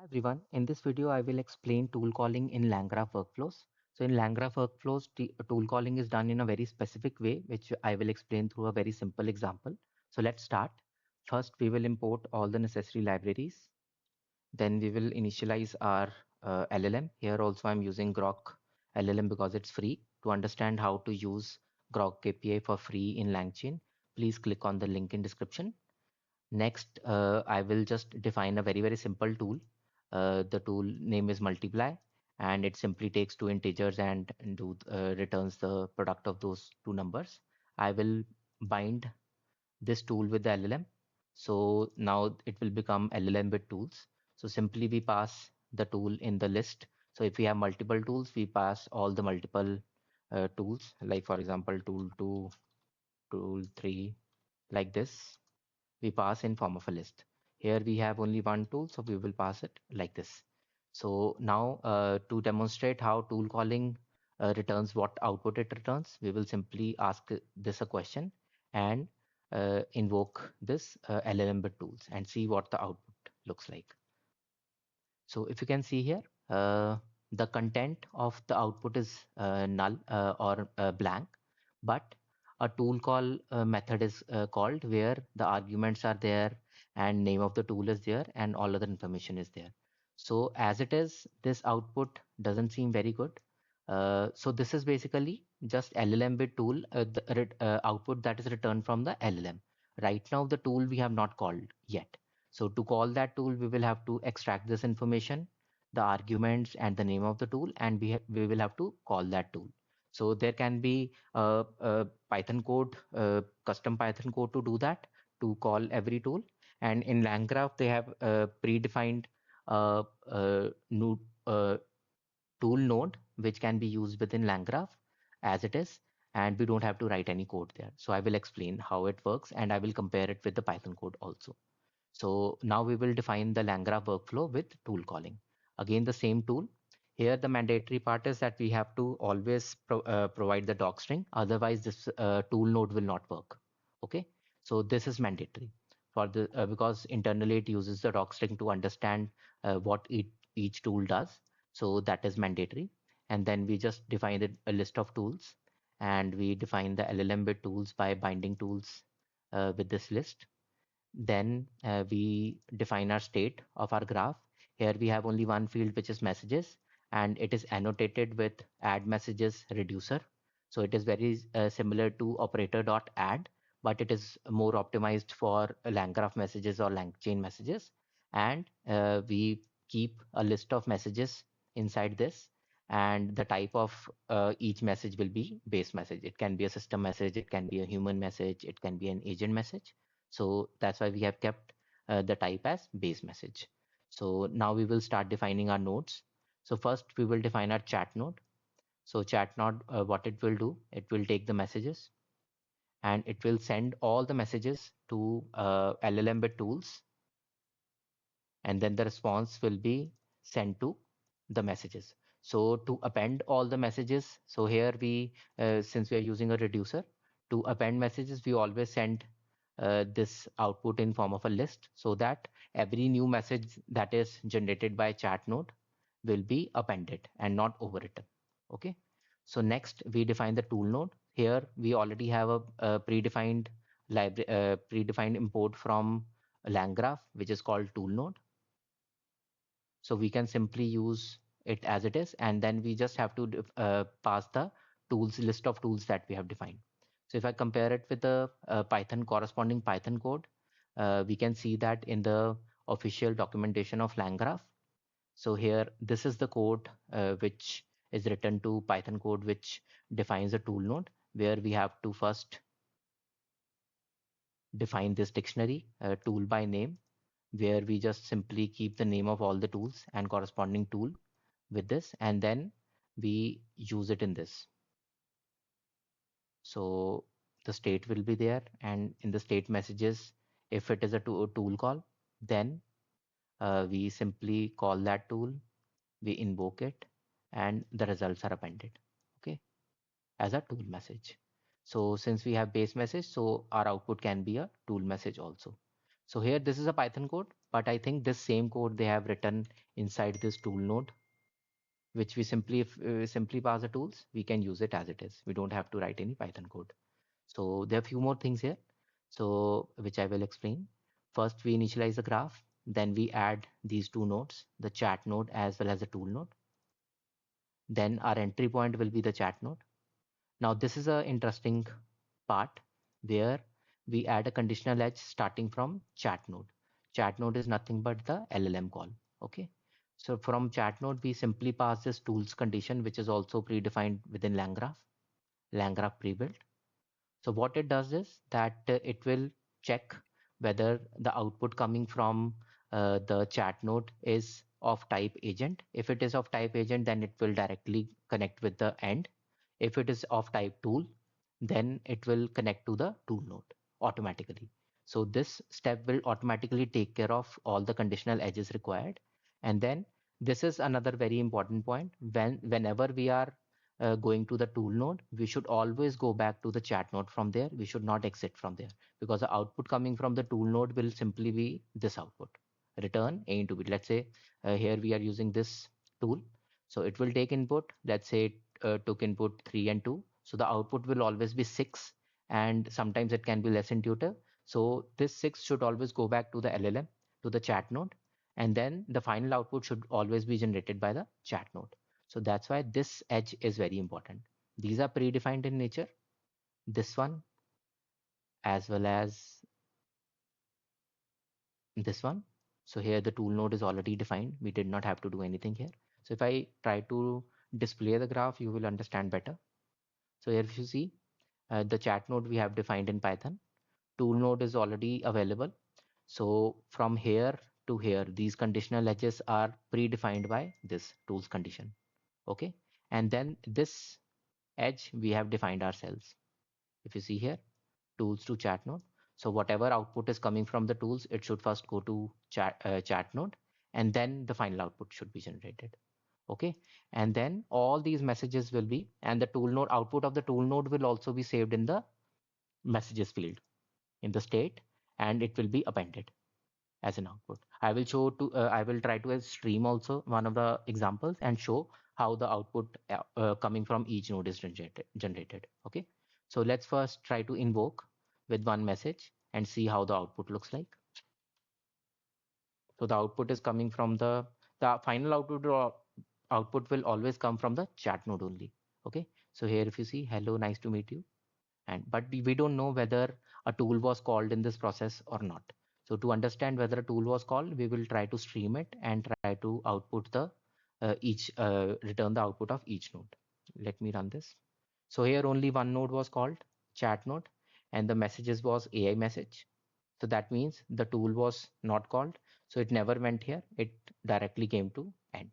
Everyone, in this video I will explain tool calling in LangGraph workflows. So in LangGraph workflows, tool calling is done in a very specific way, which I will explain through a very simple example. So let's start. First, we will import all the necessary libraries. Then we will initialize our LLM. Here also I'm using Grok LLM because it's free. To understand how to use Grok API for free in LangChain, please click on the link in description. Next, I will just define a very simple tool. The tool name is multiply, and it simply takes two integers and returns the product of those two numbers. I will bind this tool with the LLM. So now it will become LLM with tools. So simply we pass the tool in the list. So if we have multiple tools, we pass all the multiple tools, like for example, tool 2, tool 3, like this we pass in form of a list. Here we have only one tool, so we will pass it like this. So now to demonstrate how tool calling returns what output it returns, we will simply ask this a question and invoke this LLM bit tools and see what the output looks like. So if you can see here, the content of the output is null or blank, but a tool call method is called where the arguments are there and name of the tool is there and all other information is there. So as it is, this output doesn't seem very good. So this is basically just LLM bit tool, the output that is returned from the LLM. Right now, the tool we have not called yet. So to call that tool, we will have to extract this information, the arguments and the name of the tool, and we will have to call that tool. So there can be a Python code, custom Python code to do that, to call every tool. And in LangGraph, they have predefined new tool node, which can be used within LangGraph as it is, and we don't have to write any code there. So I will explain how it works, and I will compare it with the Python code also. So now we will define the LangGraph workflow with tool calling. Again, the same tool. Here, the mandatory part is that we have to always provide the docstring. Otherwise, this tool node will not work. Okay, so this is mandatory for the because internally it uses the docstring to understand what each tool does. So that is mandatory. And then we just define a list of tools, and we define the LLM bit tools by binding tools with this list. Then we define our state of our graph. Here we have only one field, which is messages, and it is annotated with add messages reducer. So it is very similar to operator.add, but it is more optimized for LangGraph messages or LangChain messages. And we keep a list of messages inside this, and the type of each message will be base message. It can be a system message, it can be a human message, it can be an agent message. So that's why we have kept the type as base message. So now we will start defining our nodes. So first we will define our chat node. So chat node, what it will do, it will take the messages and it will send all the messages to LLM bit tools, and then the response will be sent to the messages. So to append all the messages, so here we, since we are using a reducer, to append messages, we always send this output in form of a list, so that every new message that is generated by chat node will be appended and not overwritten. Okay. So next we define the tool node. Here we already have a predefined library, predefined import from LangGraph, which is called tool node. So we can simply use it as it is, and then we just have to pass the tools list of tools that we have defined. So if I compare it with the Python corresponding Python code, we can see that in the official documentation of LangGraph. So here, this is the code which is written to Python code, which defines a tool node, where we have to first define this dictionary tool by name, where we just simply keep the name of all the tools and corresponding tool with this, and then we use it in this. So the state will be there, and in the state messages, if it is a tool call, then we simply call that tool, we invoke it, and the results are appended, okay, as a tool message. So since we have base message, so our output can be a tool message also. So here, this is a Python code. but I think this same code they have written inside this tool node, which we simply, if simply pass the tools, we can use it as it is. We don't have to write any Python code. So there are a few more things here, so which I will explain. First, we initialize the graph, then we add these two nodes, the chat node as well as the tool node. Then our entry point will be the chat node. Now this is a interesting part where we add a conditional edge starting from chat node. Chat node is nothing but the LLM call. Okay. So from chat node, we simply pass this tools condition, which is also predefined within LangGraph, LangGraph pre-built. So what it does is that it will check whether the output coming from the chat node is of type agent. If it is of type agent, then it will directly connect with the end. If it is of type tool, then it will connect to the tool node automatically. So this step will automatically take care of all the conditional edges required. And then this is another very important point. Whenever we are going to the tool node, we should always go back to the chat node from there. We should not exit from there, because the output coming from the tool node will simply be this output. Return A into B. Let's say here we are using this tool. So it will take input. Let's say it took input 3 and 2. So the output will always be 6, and sometimes it can be less intuitive. So this 6 should always go back to the LLM, to the chat node, and then the final output should always be generated by the chat node. So that's why this edge is very important. These are predefined in nature, this one as well as this one. So here the tool node is already defined. We did not have to do anything here. So if I try to display the graph, you will understand better. So here if you see the chat node we have defined in Python, tool node is already available. So from here to here, these conditional edges are predefined by this tools condition. Okay. And then this edge we have defined ourselves. If you see here, tools to chat node. So whatever output is coming from the tools, it should first go to chat node, and then the final output should be generated. Okay. And then all these messages will be, and the tool node output of the tool node will also be saved in the messages field in the state, and it will be appended as an output. I will try to stream also one of the examples and show how the output coming from each node is generated. Okay. So let's first try to invoke with one message and see how the output looks like. So the output is coming from the final output will always come from the chat node only. Okay. So here if you see, hello, nice to meet you. And but we don't know whether a tool was called in this process or not. So to understand whether a tool was called, we will try to stream it and try to output the each return the output of each node. Let me run this. So here only one node was called, chat node, and the messages was AI message. So that means the tool was not called, so it never went here, it directly came to end.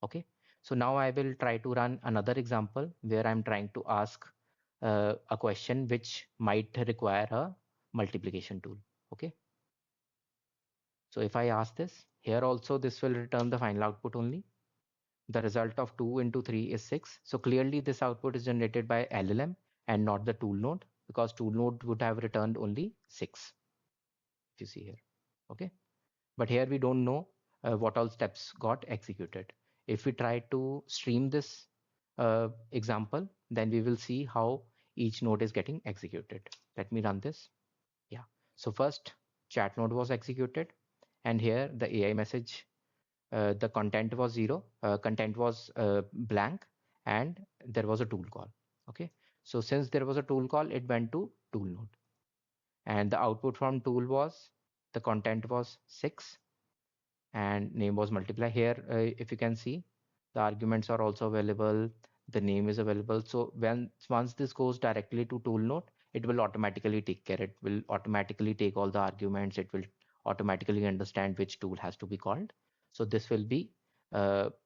Okay. So now I will try to run another example where I'm trying to ask a question which might require a multiplication tool. Okay. So if I ask this, here also this will return the final output only. The result of 2 into 3 is 6. So clearly this output is generated by LLM and not the tool node, because tool node would have returned only 6, if you see here. Okay. But here we don't know what all steps got executed. If we try to stream this example, then we will see how each node is getting executed. Let me run this. Yeah. So first chat node was executed, and here the AI message, the content was 0, content was blank, and there was a tool call. Okay. So since there was a tool call, it went to tool node, and the output from tool was the content was 6 and name was multiply. Here if you can see, the arguments are also available, the name is available. So once this goes directly to tool node, it will automatically take care, it will automatically take all the arguments, it will automatically understand which tool has to be called. So this will be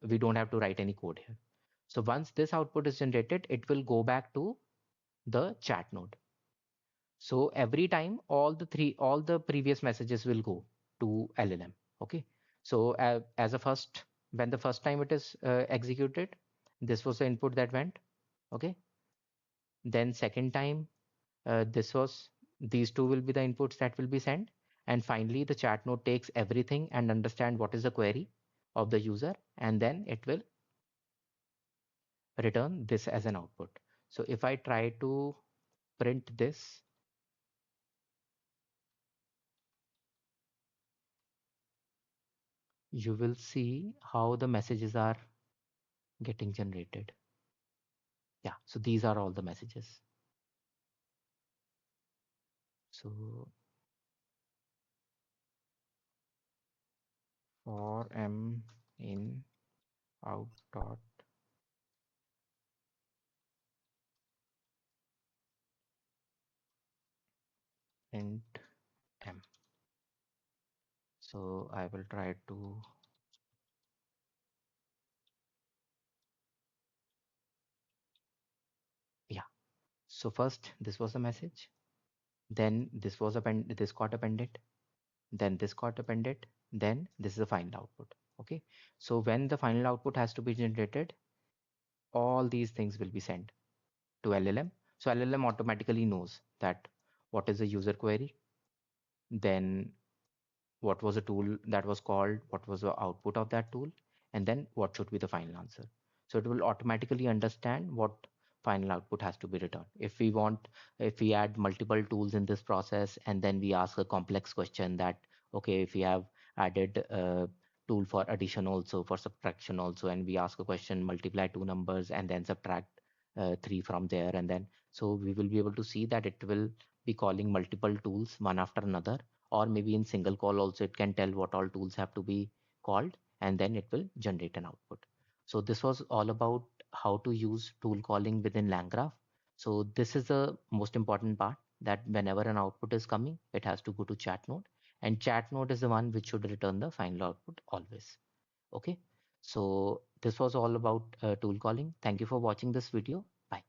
we don't have to write any code here. So once this output is generated, it will go back to the chat node. So every time all the previous messages will go to LLM. Okay. So as a first, when the first time it is executed, this was the input that went. Okay. Then second time, this was, these two will be the inputs that will be sent. And finally, the chat node takes everything and understand what is the query of the user, and then it will return this as an output. So if I try to print this, you will see how the messages are getting generated. Yeah, so these are all the messages. So for m in out dot int m. So I will try to, yeah. So first this was the message, then this was append, this got appended, then this got appended, then this is the final output. Okay. So when the final output has to be generated, all these things will be sent to LLM. So LLM automatically knows that what is the user query, then what was the tool that was called, what was the output of that tool, and then what should be the final answer. So it will automatically understand what final output has to be returned. If we add multiple tools in this process and then we ask a complex question that, okay, if we have added a tool for addition also, for subtraction also, and we ask a question, multiply two numbers and then subtract three from there, and then so we will be able to see that it will be calling multiple tools one after another, or maybe in single call also it can tell what all tools have to be called, and then it will generate an output. So this was all about how to use tool calling within LangGraph. So this is the most important part, that whenever an output is coming, it has to go to chat node, and chat node is the one which should return the final output always. Okay. So this was all about tool calling. Thank you for watching this video. Bye.